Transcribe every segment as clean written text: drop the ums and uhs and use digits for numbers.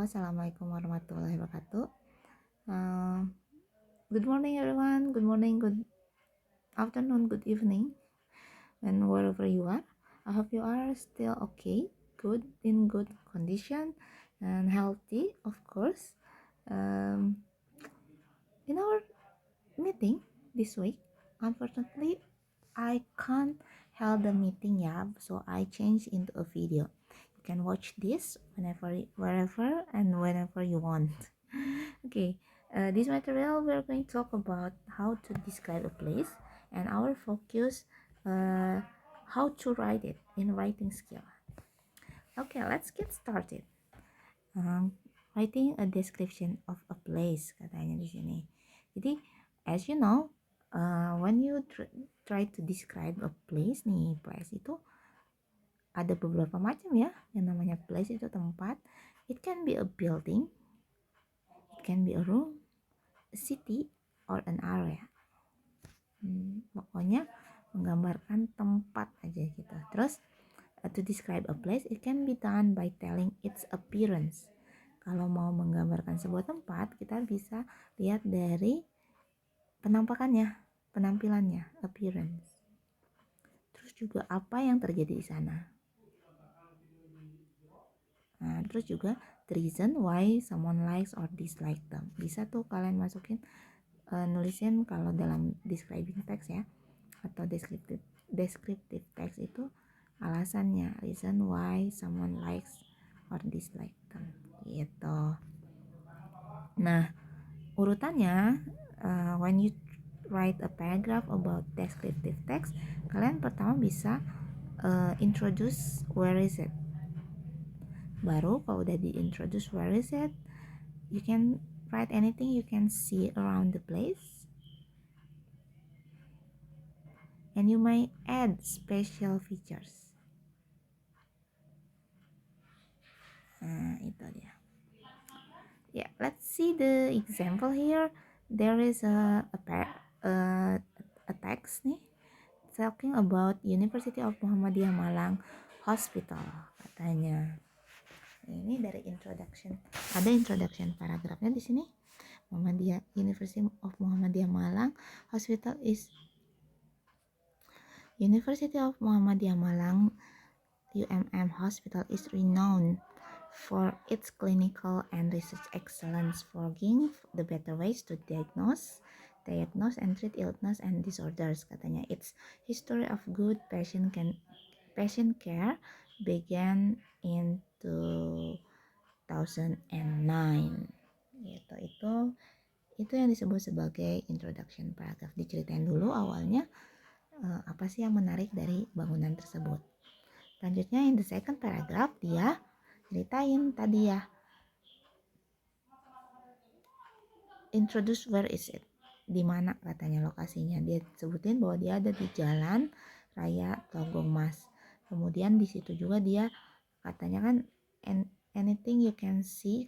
Assalamualaikum warahmatullahi wabarakatuh. Good morning everyone, good morning, good afternoon, good evening, and wherever you are. I hope you are still okay, in good condition, and healthy, of course. In our meeting this week, unfortunately, I can't hold the meeting, so I changed into a video. You can watch this wherever and whenever you want. Okay, this material we're going to talk about how to describe a place and our focus, how to write it in writing skill. Okay, let's get started. Um, Writing a description of a place katanya di sini. Jadi, as you know, when you try to describe a place itu ada beberapa macam ya. Yang namanya place itu tempat. It can be a building, it can be a room, a city, or an area. Pokoknya menggambarkan tempat aja gitu. Terus to describe a place, it can be done by telling its appearance. Kalau mau menggambarkan sebuah tempat, kita bisa lihat dari penampilannya, appearance. Terus juga apa yang terjadi di sana. Nah, terus juga the reason why someone likes or dislike them. Bisa tuh kalian masukin, nulisin kalau dalam describing text ya, atau descriptive text itu alasannya, reason why someone likes or dislike them gitu. Nah, urutannya, when you write a paragraph about descriptive text, kalian pertama bisa introduce where is it. Baru kalau udah di introduce where is it, you can write anything you can see around the place, and you may add special features. Nah, itu dia. Yeah, let's see the example here. There is a text nih talking about University of Muhammadiyah Malang Hospital katanya. Ini dari introduction. Ada introduction paragrafnya di sini. University of Muhammadiyah Malang Hospital is University of Muhammadiyah Malang UMM Hospital is renowned for its clinical and research excellence, forging the better ways to diagnose and treat illness and disorders katanya. Its history of good patient care began in 2009. Itu yang disebut sebagai introduction paragraph. Diceritain dulu awalnya apa sih yang menarik dari bangunan tersebut. Selanjutnya in the second paragraph dia ceritain tadi ya, introduce where is it, di mana katanya lokasinya. Dia sebutin bahwa dia ada di Jalan Raya Tlogong Mas. Kemudian di situ juga dia katanya kan anything you can see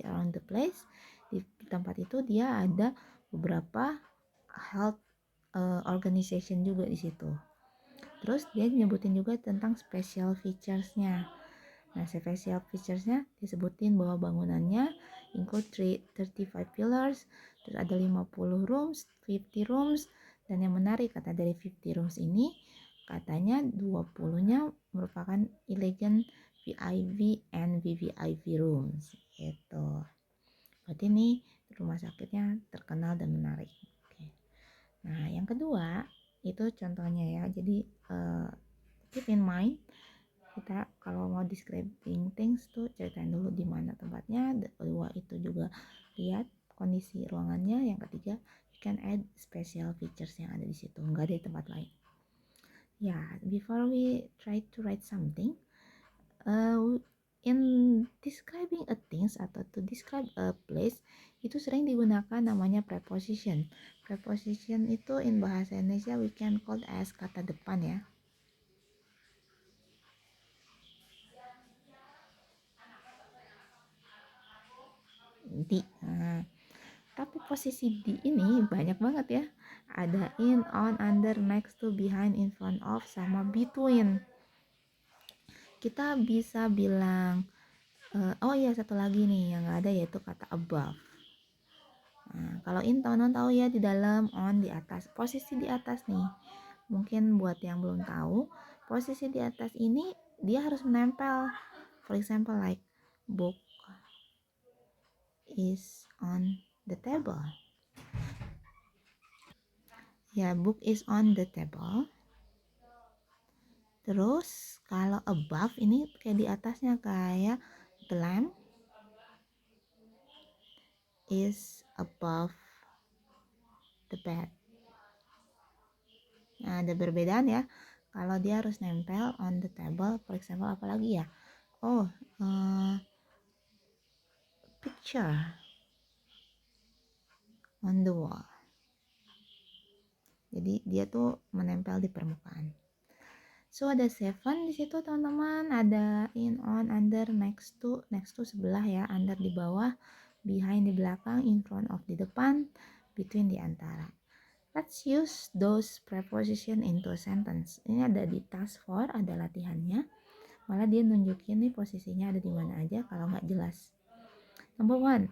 around the place. Di tempat itu dia ada beberapa health organization juga di situ. Terus dia nyebutin juga tentang special features-nya. Nah, special features-nya disebutin bahwa bangunannya include 35 pillars, terus ada 50 rooms, 50 rooms, dan yang menarik kata dari 50 rooms ini, katanya 20-nya merupakan elegant VIV and VVIP rooms gitu. Berarti ini rumah sakitnya terkenal dan menarik. Oke. Nah, yang kedua itu contohnya ya. Jadi keep in mind, kita kalau mau describing things tuh ceritain dulu di mana tempatnya. Kedua itu juga lihat kondisi ruangannya. Yang ketiga, you can add special features yang ada di situ, nggak ada di tempat lain. Ya, before we try to write something, in describing a things atau to describe a place itu sering digunakan namanya preposition. Preposition itu in bahasa Indonesia we can call as kata depan ya. Di. Nah, tapi posisi di ini banyak banget ya. Ada in, on, under, next to, behind, in front of, sama between. Kita bisa bilang iya, satu lagi nih yang nggak ada yaitu kata above. Nah, kalau in teman-teman tahu ya, di dalam, on di atas, posisi di atas nih. Mungkin buat yang belum tahu, posisi di atas ini dia harus menempel. For example, like book is on the table. Ya, book is on the table. Terus kalau above ini kayak di atasnya, kayak the lamp is above the bed. Nah, ada perbedaan ya. Kalau dia harus nempel on the table, for example, apalagi ya? Oh, picture on the wall. Jadi dia tuh menempel di permukaan. So ada seven di situ teman-teman. Ada in, on, under, next to sebelah ya, under di bawah, behind di belakang, in front of di depan, between di antara. Let's use those preposition into a sentence. Ini ada di task 4, ada latihannya. Malah dia nunjukin nih posisinya ada di mana aja kalau nggak jelas. Number one,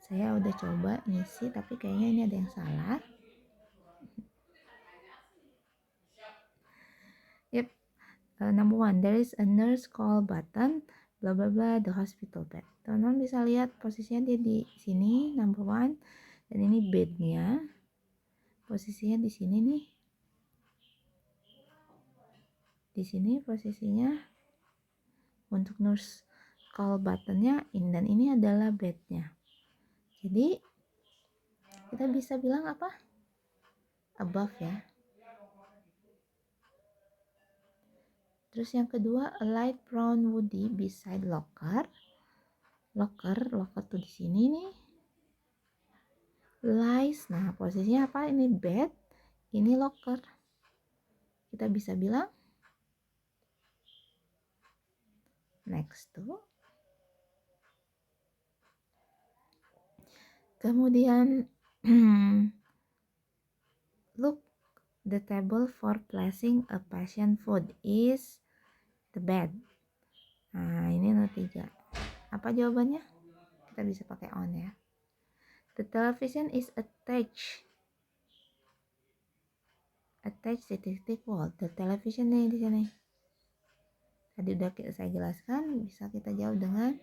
saya udah coba ngisi tapi kayaknya ini ada yang salah. Yep, number one, there is a nurse call button, bla bla bla, the hospital bed. Teman-teman bisa lihat posisinya dia di sini, number one, dan ini bednya, posisinya di sini nih. Di sini posisinya untuk nurse call buttonnya in, dan ini adalah bednya. Jadi kita bisa bilang apa? Above ya. Terus yang kedua, a light brown woody beside locker. Locker tuh di sini nih. Lies, nah posisinya apa? Ini bed, ini locker. Kita bisa bilang next to. Kemudian look, the table for placing a patient food is the bed. Nah ini nomor 3. Apa jawabannya? Kita bisa pakai on ya. The television is attached di titik wall. The television nih di sini. Tadi udah saya jelaskan, bisa kita jawab dengan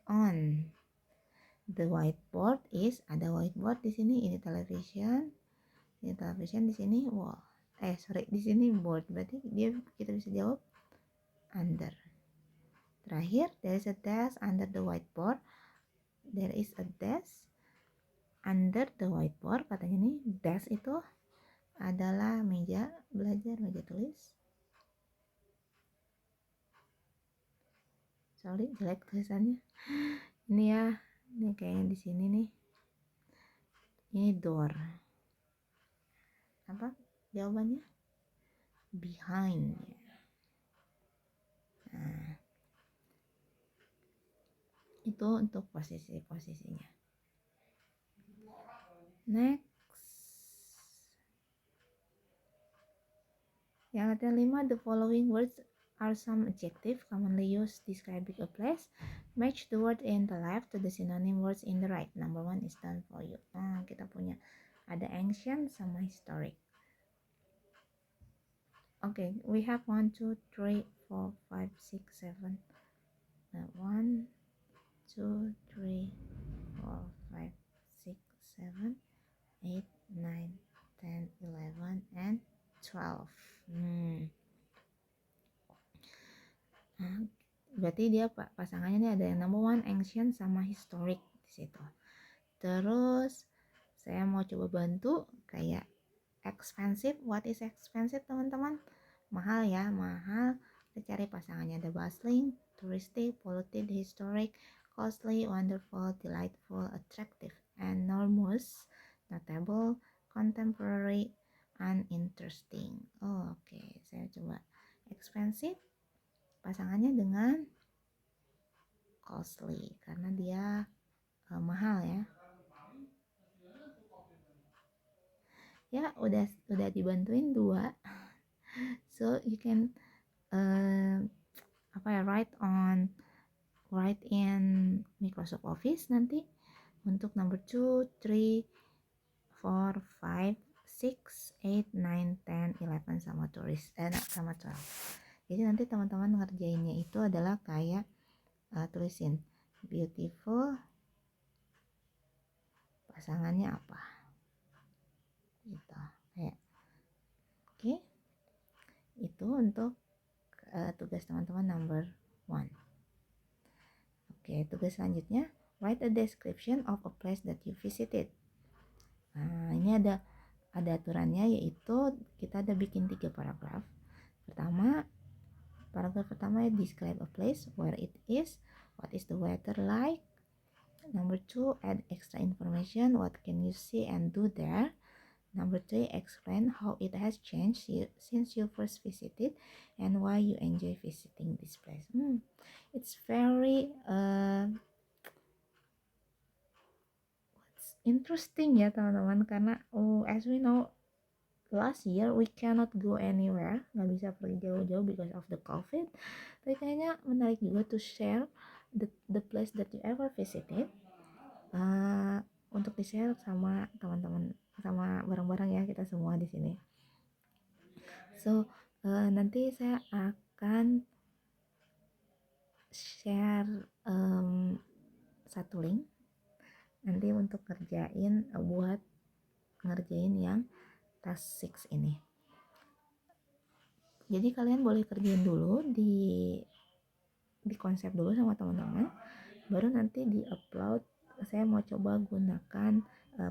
on. The whiteboard is, ada whiteboard di sini, ini television di sini wall. Di sini board. Berarti kita bisa jawab under. Terakhir, there is a desk under the whiteboard. There is a desk under the whiteboard. Katanya nih, desk itu adalah meja belajar, meja tulis. Sorry, jelek tulisannya. Ini ya, ini kayaknya di sini nih. Ini door. Apa jawabannya? Behind. Nah, itu untuk posisinya. Next. Yang latihan 5, the following words are some adjective commonly used describing a place. Match the word in the left to the synonym words in the right. Number 1 is done for you. Nah, kita punya ada ancient sama historic. Okay, we have 1, 2, 3, 4, 5, 6, 7. 1, 2, 3, 4, 5, 6, 7, 8, 9, 10, 11, and 12. Nah, berarti dia pasangannya nih ada yang number 1 ancient sama historic di situ. Terus saya mau coba bantu kayak expensive. What is expensive teman-teman? Mahal ya, mahal. Kita cari pasangannya, ada bustling, touristic, polluted, historic, costly, wonderful, delightful, attractive, enormous, notable, contemporary, uninteresting. Oke, saya coba expensive pasangannya dengan costly karena dia mahal ya. Ya udah dibantuin 2. So you can write on write in Microsoft Office nanti untuk number 2, 3, 4, 5, 6, 8, 9, 10, 11 sama sama 12. Jadi nanti teman-teman ngerjainnya itu adalah kayak tulisin beautiful pasangannya apa gitu kayak oke. Itu untuk tugas teman-teman number 1. Oke, tugas selanjutnya write a description of a place that you visited. Nah, ini ada aturannya, yaitu kita ada bikin 3 paragraf. Paragraf pertama describe a place, where it is, what is the weather like. Number 2, add extra information, what can you see and do there. Number 3, explain how it has changed since you first visited and why you enjoy visiting this place. It's very interesting ya teman-teman, karena as we know last year we cannot go anywhere, nggak bisa pergi jauh-jauh because of the COVID. Tapi kayaknya menarik juga to share the place that you ever visited, untuk di share sama teman-teman, sama bareng-bareng ya kita semua di sini. So nanti saya akan share satu link nanti untuk buat ngerjain yang task 6 ini. Jadi kalian boleh kerjain dulu di konsep dulu sama teman-teman, baru nanti di upload. Saya mau coba gunakan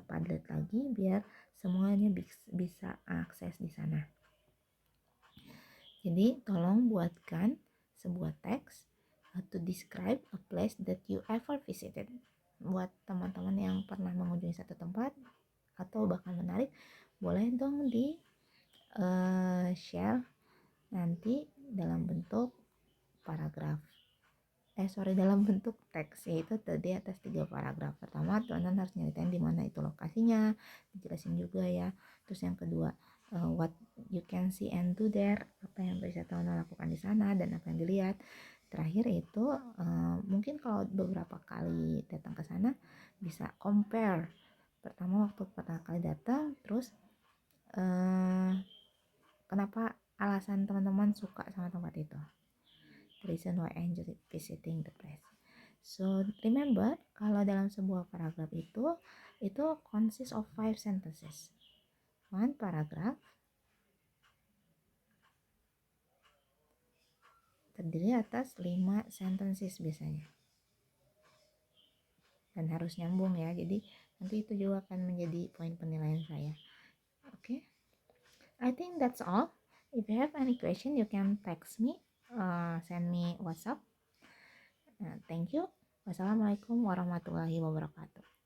Padlet lagi biar semuanya bisa akses di sana. Jadi tolong buatkan sebuah teks to describe a place that you ever visited. Buat teman-teman yang pernah mengunjungi satu tempat atau bahkan menarik, boleh dong di share nanti dalam bentuk paragraf. Dalam bentuk teks, yaitu tadi atas 3 paragraf. Pertama, teman-teman harus nyeritain di mana itu lokasinya, dijelasin juga ya. Terus yang kedua, what you can see and do there, apa yang bisa teman-teman lakukan di sana dan apa yang dilihat. Terakhir itu mungkin kalau beberapa kali datang ke sana bisa compare. Pertama waktu pertama kali datang, terus kenapa alasan teman-teman suka sama tempat itu, reason why I enjoy visiting the place. So remember, kalau dalam sebuah paragraf itu consists of 5 sentences. One paragraph terdiri atas 5 sentences biasanya, dan harus nyambung ya. Jadi nanti itu juga akan menjadi poin penilaian saya. Okay, I think that's all. If you have any question, you can text me, send me WhatsApp. Thank you. Wassalamualaikum warahmatullahi wabarakatuh.